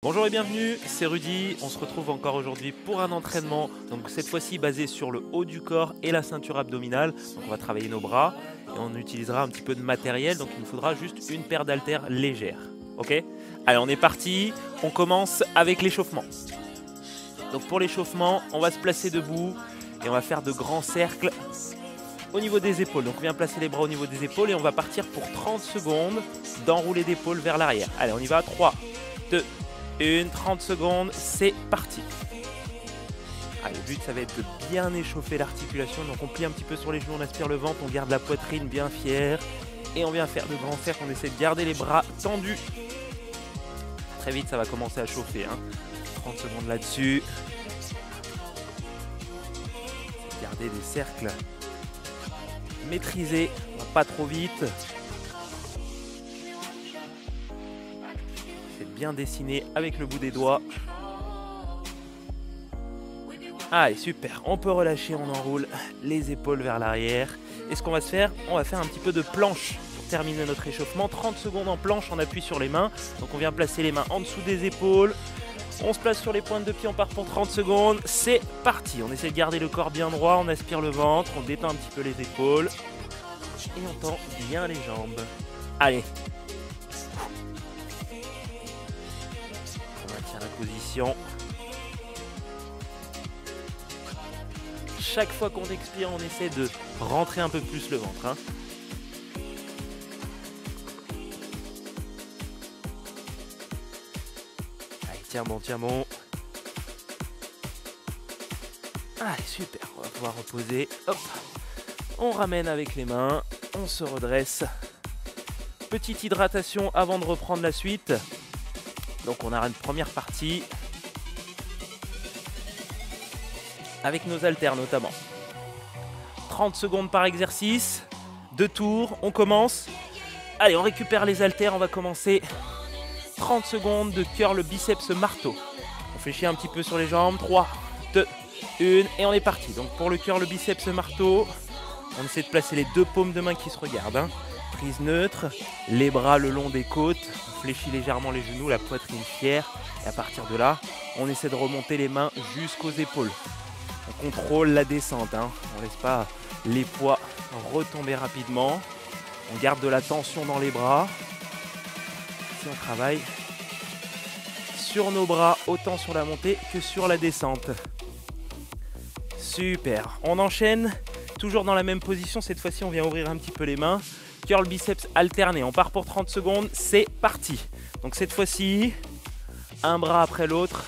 Bonjour et bienvenue, c'est Rudy. On se retrouve encore aujourd'hui pour un entraînement, donc cette fois-ci basé sur le haut du corps et la ceinture abdominale. Donc on va travailler nos bras et on utilisera un petit peu de matériel, donc il nous faudra juste une paire d'haltères légères. Ok? Allez, on est parti, on commence avec l'échauffement. Donc pour l'échauffement, on va se placer debout et on va faire de grands cercles au niveau des épaules. Donc on vient placer les bras au niveau des épaules et on va partir pour 30 secondes d'enrouler d'épaule vers l'arrière. Allez, on y va, 3, 2, 1, 30 secondes, c'est parti. Le but, ça va être de bien échauffer l'articulation. Donc on plie un petit peu sur les genoux, on aspire le ventre, on garde la poitrine bien fière. Et on vient faire de grands cercles, on essaie de garder les bras tendus. Très vite, ça va commencer à chauffer. 30 secondes là-dessus. Garder des cercles maîtrisés, pas trop vite. Bien dessiné avec le bout des doigts. Allez, super, on peut relâcher, on enroule les épaules vers l'arrière. Et ce qu'on va se faire, on va faire un petit peu de planche pour terminer notre échauffement. 30 secondes en planche, on appuie sur les mains. Donc on vient placer les mains en dessous des épaules. On se place sur les pointes de pied, on part pour 30 secondes. C'est parti, on essaie de garder le corps bien droit, on aspire le ventre, on détend un petit peu les épaules. Et on tend bien les jambes. Allez. La position. Chaque fois qu'on expire, on essaie de rentrer un peu plus le ventre. Allez, tiens bon, tiens bon. Allez, super, on va pouvoir reposer. Hop, on ramène avec les mains, on se redresse. Petite hydratation avant de reprendre la suite. Donc on a une première partie avec nos haltères notamment. 30 secondes par exercice, 2 tours, on commence. Allez, on récupère les haltères, on va commencer 30 secondes de curl biceps marteau. On fléchit un petit peu sur les jambes, 3, 2, 1 et on est parti. Donc pour le curl biceps marteau, on essaie de placer les deux paumes de main qui se regardent. Prise neutre, les bras le long des côtes, on fléchit légèrement les genoux, la poitrine fière. Et à partir de là, on essaie de remonter les mains jusqu'aux épaules. On contrôle la descente, on ne laisse pas les poids retomber rapidement. On garde de la tension dans les bras. Ici, on travaille sur nos bras, autant sur la montée que sur la descente. Super, on enchaîne, toujours dans la même position. Cette fois-ci, on vient ouvrir un petit peu les mains. Curl biceps alterné, on part pour 30 secondes, c'est parti. Donc cette fois-ci, un bras après l'autre.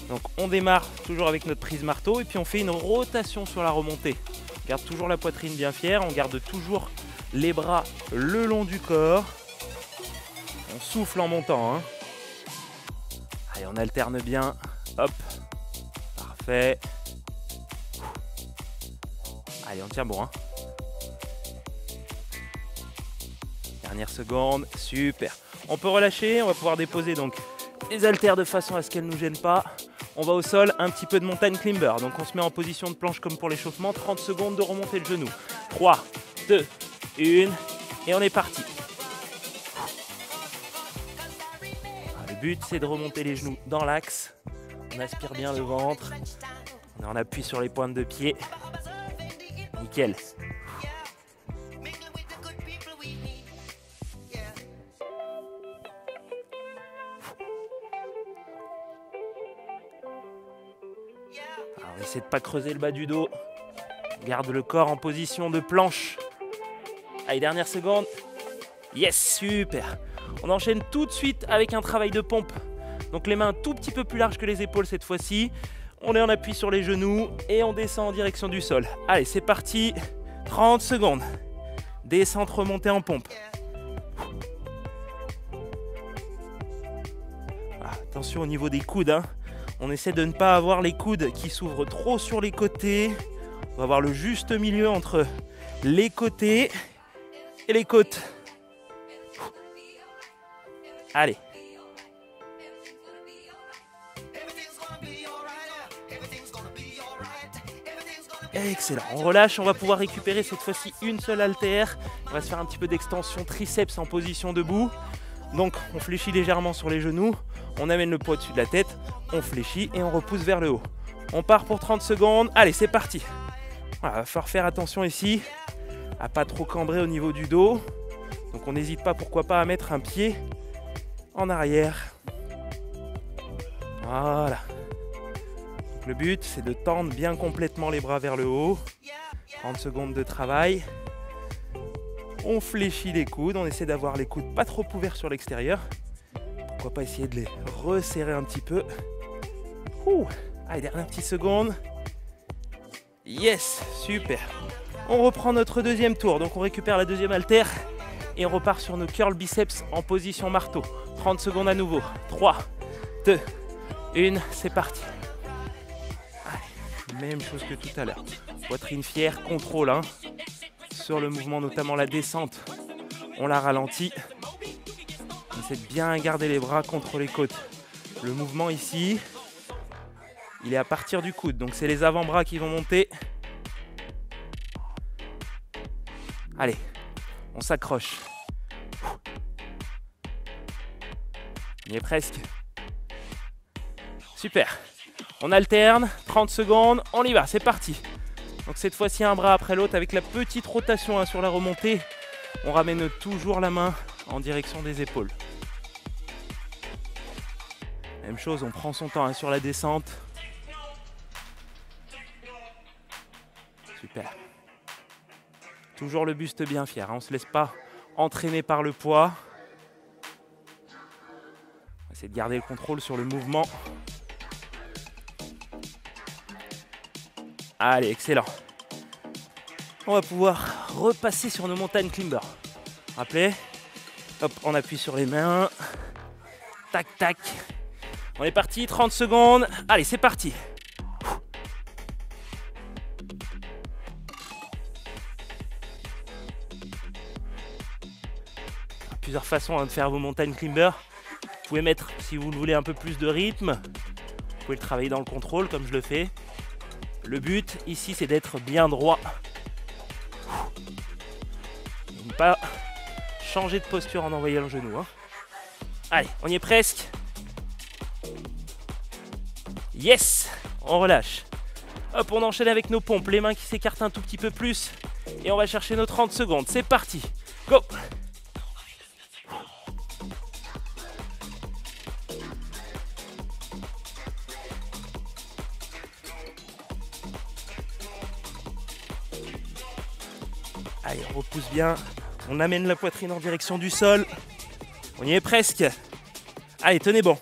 Donc on démarre toujours avec notre prise marteau et puis on fait une rotation sur la remontée. On garde toujours la poitrine bien fière, on garde toujours les bras le long du corps. On souffle en montant. Allez, on alterne bien. Hop, parfait. Allez, on tient bon. Dernière seconde, super. On peut relâcher, on va pouvoir déposer donc les haltères de façon à ce qu'elles ne nous gênent pas. On va au sol, un petit peu de montagne climber. Donc on se met en position de planche comme pour l'échauffement. 30 secondes de remonter le genou. 3, 2, 1 et on est parti. Le but c'est de remonter les genoux dans l'axe. On aspire bien le ventre. On est en appui sur les pointes de pied. Nickel. Alors, on essaie de ne pas creuser le bas du dos. On garde le corps en position de planche. Allez, dernière seconde. Yes, super. On enchaîne tout de suite avec un travail de pompe. Donc les mains un tout petit peu plus larges que les épaules cette fois-ci. On est en appui sur les genoux et on descend en direction du sol. Allez, c'est parti. 30 secondes. Descente, remontée en pompe. Attention au niveau des coudes. On essaie de ne pas avoir les coudes qui s'ouvrent trop sur les côtés. On va avoir le juste milieu entre les côtés et les côtes. Allez. Excellent, on relâche, on va pouvoir récupérer cette fois-ci une seule haltère. On va se faire un petit peu d'extension triceps en position debout. Donc on fléchit légèrement sur les genoux, on amène le poids au-dessus de la tête, on fléchit et on repousse vers le haut. On part pour 30 secondes, allez c'est parti. Voilà, il va falloir faire attention ici à pas trop cambrer au niveau du dos. Donc on n'hésite pas, pourquoi pas, à mettre un pied en arrière. Voilà. Donc le but c'est de tendre bien complètement les bras vers le haut. 30 secondes de travail. On fléchit les coudes, on essaie d'avoir les coudes pas trop ouverts sur l'extérieur. Pourquoi pas essayer de les resserrer un petit peu. Allez, dernière petite seconde. Yes, super. On reprend notre deuxième tour, donc on récupère la deuxième haltère et on repart sur nos curls biceps en position marteau. 30 secondes à nouveau. 3, 2, 1, c'est parti. Allez, même chose que tout à l'heure. Poitrine fière, contrôle sur le mouvement, notamment la descente. On la ralentit. On essaie de bien garder les bras contre les côtes. Le mouvement ici, il est à partir du coude, donc c'est les avant-bras qui vont monter. Allez, on s'accroche. On y est presque. Super. On alterne, 30 secondes, on y va, c'est parti. Donc cette fois-ci un bras après l'autre avec la petite rotation sur la remontée. On ramène toujours la main en direction des épaules. Même chose, on prend son temps sur la descente. Super. Toujours le buste bien fier, on ne se laisse pas entraîner par le poids. On essaie de garder le contrôle sur le mouvement. Allez, excellent. On va pouvoir repasser sur nos montagnes climber. Rappelez, hop, on appuie sur les mains. Tac, tac. On est parti, 30 secondes. Allez, c'est parti. Plusieurs façons de faire vos montagnes climber. Vous pouvez mettre, si vous le voulez, un peu plus de rythme. Vous pouvez le travailler dans le contrôle, comme je le fais. Le but ici, c'est d'être bien droit. Et ne pas changer de posture en envoyant le genou. Allez, on y est presque. Yes, on relâche. Hop, on enchaîne avec nos pompes. Les mains qui s'écartent un tout petit peu plus. Et on va chercher nos 30 secondes. C'est parti. Go! Allez, on repousse bien. On amène la poitrine en direction du sol. On y est presque. Allez, tenez bon.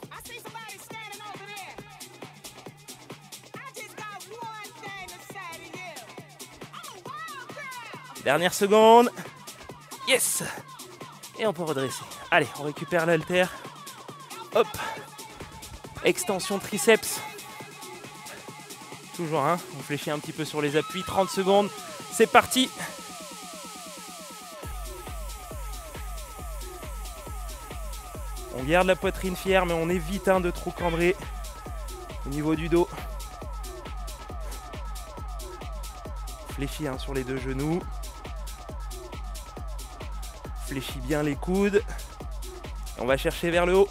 Dernière seconde. Yes. Et on peut redresser. Allez, on récupère l'haltère. Hop. Extension triceps. Toujours, on fléchit un petit peu sur les appuis. 30 secondes. C'est parti. On garde la poitrine fière, mais on évite de trop cambrer au niveau du dos. Fléchis sur les deux genoux. Fléchis bien les coudes. On va chercher vers le haut.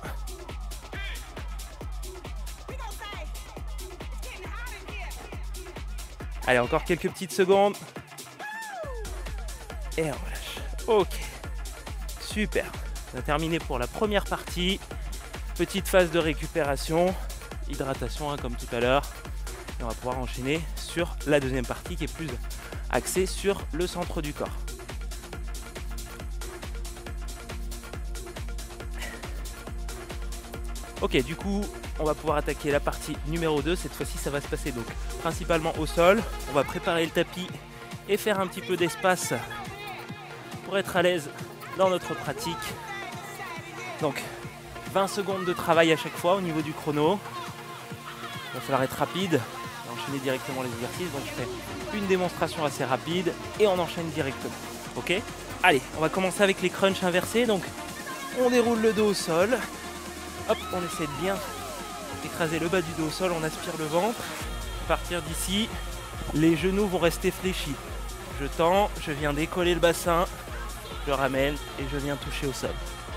Allez, encore quelques petites secondes. Et on relâche. Ok. Super. On a terminé pour la première partie. Petite phase de récupération. Hydratation, comme tout à l'heure. Et on va pouvoir enchaîner sur la deuxième partie qui est plus axée sur le centre du corps. Ok, du coup, on va pouvoir attaquer la partie numéro 2. Cette fois-ci, ça va se passer donc principalement au sol. On va préparer le tapis et faire un petit peu d'espace pour être à l'aise dans notre pratique. Donc, 20 secondes de travail à chaque fois au niveau du chrono. Il va falloir être rapide et enchaîner directement les exercices. Donc, je fais une démonstration assez rapide et on enchaîne directement. Ok ? Allez, on va commencer avec les crunchs inversés. Donc, on déroule le dos au sol. Hop, on essaie de bien écraser le bas du dos au sol, on aspire le ventre. À partir d'ici, les genoux vont rester fléchis. Je tends, je viens décoller le bassin, je ramène et je viens toucher au sol.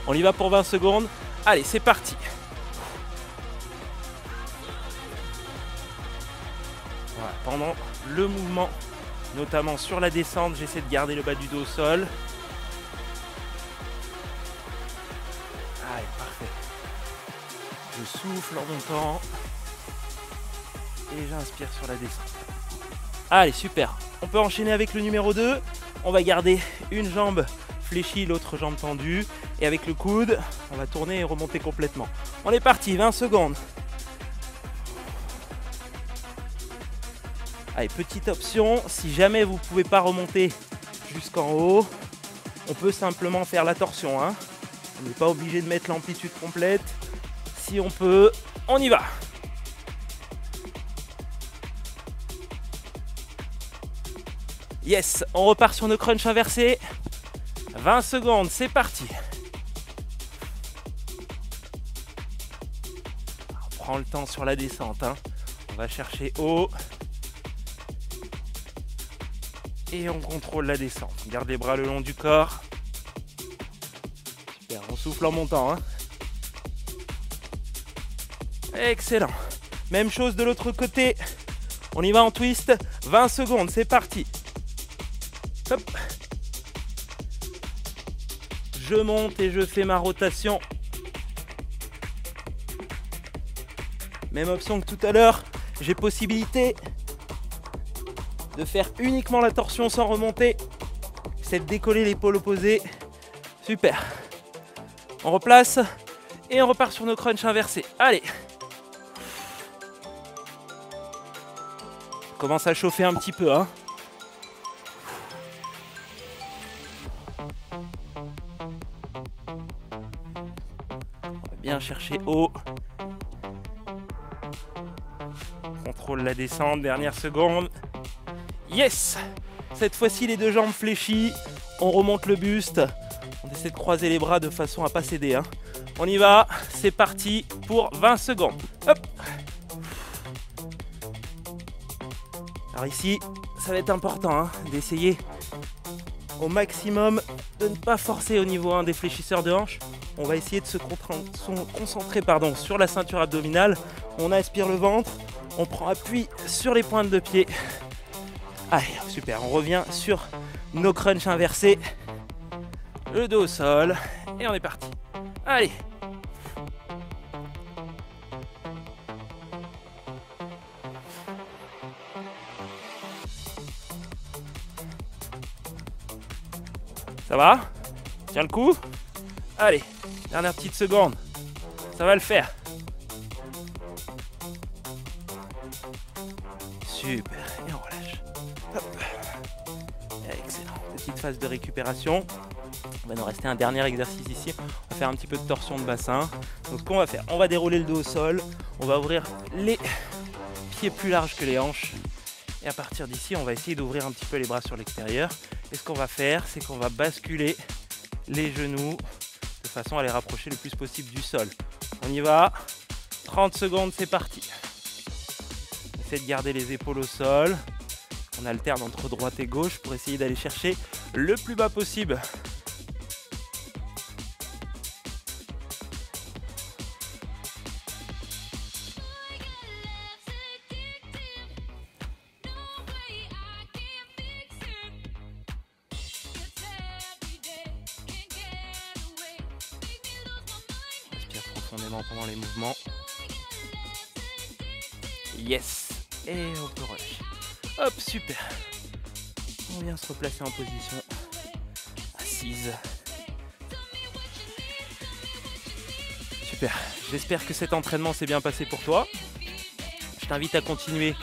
On y va pour 20 secondes. Allez, c'est parti. Voilà, pendant le mouvement, notamment sur la descente, j'essaie de garder le bas du dos au sol. Allez, parfait. Je souffle en montant. Et j'inspire sur la descente. Allez, super. On peut enchaîner avec le numéro 2. On va garder une jambe fléchie, l'autre jambe tendue. Et avec le coude, on va tourner et remonter complètement. On est parti, 20 secondes. Allez, petite option, si jamais vous ne pouvez pas remonter jusqu'en haut, on peut simplement faire la torsion. Hein. On n'est pas obligé de mettre l'amplitude complète. Si on peut, on y va. Yes, on repart sur nos crunchs inversés. 20 secondes, c'est parti. On prend le temps sur la descente. Hein. On va chercher haut. Et on contrôle la descente. On garde les bras le long du corps. Super, on souffle en montant. Hein. Excellent. Même chose de l'autre côté. On y va en twist. 20 secondes, c'est parti. Hop. Je monte et je fais ma rotation. Même option que tout à l'heure. J'ai possibilité de faire uniquement la torsion sans remonter. C'est de décoller l'épaule opposée. Super. On replace et on repart sur nos crunchs inversés. Allez. On commence à chauffer un petit peu. Hein. On va bien chercher haut. On contrôle la descente, dernière seconde. Yes! Cette fois-ci, les deux jambes fléchies. On remonte le buste. On essaie de croiser les bras de façon à ne pas céder. Hein. On y va. C'est parti pour 20 secondes. Hop! Alors ici, ça va être important hein, d'essayer au maximum de ne pas forcer au niveau 1 des fléchisseurs de hanches. On va essayer de se concentrer sur la ceinture abdominale. On aspire le ventre. On prend appui sur les pointes de pied. Allez, super, on revient sur nos crunchs inversés. Le dos au sol. Et on est parti. Allez. Ça va? Tiens le coup. Allez, dernière petite seconde. Ça va le faire. Super. Et on relâche. Hop. Excellent. Petite phase de récupération. Il va nous rester un dernier exercice ici. On va faire un petit peu de torsion de bassin. Donc ce qu'on va faire, on va dérouler le dos au sol. On va ouvrir les pieds plus larges que les hanches. Et à partir d'ici, on va essayer d'ouvrir un petit peu les bras sur l'extérieur. Et ce qu'on va faire, c'est qu'on va basculer les genoux de façon à les rapprocher le plus possible du sol. On y va. 30 secondes, c'est parti. On essaie de garder les épaules au sol. On alterne entre droite et gauche pour essayer d'aller chercher le plus bas possible. Respire profondément pendant les mouvements. Yes. Et on peut relâcher. Hop, super. On vient se replacer en position assise. Super. J'espère que cet entraînement s'est bien passé pour toi. Je t'invite à continuer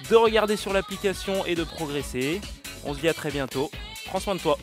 de regarder sur l'application et de progresser. On se dit à très bientôt. Prends soin de toi.